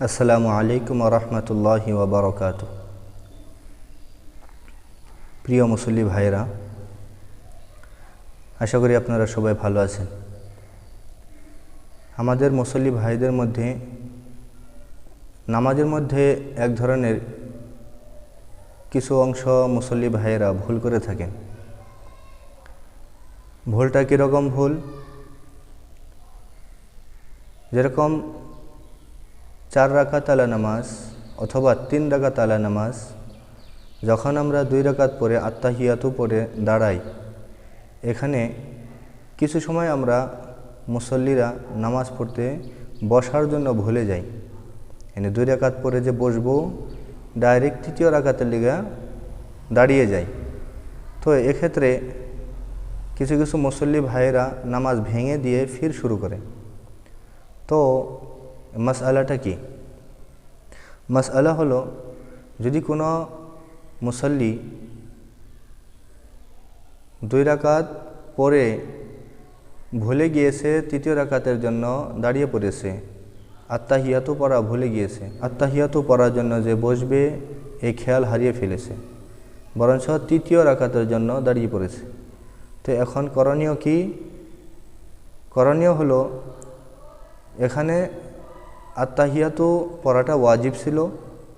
আসসালামু আলাইকুম ওয়া রাহমাতুল্লাহি ওয়া বারাকাতুহু। প্রিয় মুসল্লি ভাইরা, আশা করি আপনারা সবাই ভালো আছেন। আমাদের মুসল্লি ভাইদের মধ্যে নামাজের মধ্যে এক ধরনের কিছু অংশ মুসল্লি ভাইয়েরা ভুল করে থাকেন। ভুলটা কীরকম ভুল? যেরকম 4 রাকাত আলা নামাজ অথবা 3 রাকাত আলা নামাজ, যখন আমরা 2 রাকাত পরে আত্তাহিয়াতু পরে দাঁড়াই, এখানে কিছু সময় আমরা মুসল্লিরা নামাজ পড়তে বসার জন্য ভুলে যাই। 2 রাকাত পরে যে বসবো, ডাইরেক্ট 3য় রাকাতের লিগা দাঁড়িয়ে যাই। তো এক্ষেত্রে কিছু কিছু মুসল্লি ভাইয়েরা নামাজ ভেঙে দিয়ে ফির শুরু করে। তো মাসআলাটা কি? মাসআলা হলো, যদি কোনো মুসল্লি 2 রাকাত পরে ভুলে গিয়েছে, 3য় রাকাতের জন্য দাঁড়িয়ে পড়েছে, আত্তাহিয়াতু পড়া ভুলে গিয়েছে, আত্তাহিয়াতু পড়ার জন্য যে বসবে এই খেয়াল হারিয়ে ফেলেছে, বরঞ্চ 3য় রাকাতের জন্য দাঁড়িয়ে পড়েছে। তো এখন করণীয় কি? করণীয় হলো, এখানে আত্তাহিয়াতু পড়াটা ওয়াজিব ছিল,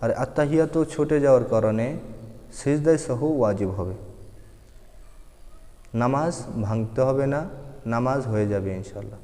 আর আত্তাহিয়াতু ছুটে যাওয়ার কারণে সিজদায়ে সাহু ওয়াজিব হবে। নামাজ ভাঙতে হবে না, নামাজ হয়ে যাবে ইনশাআল্লাহ।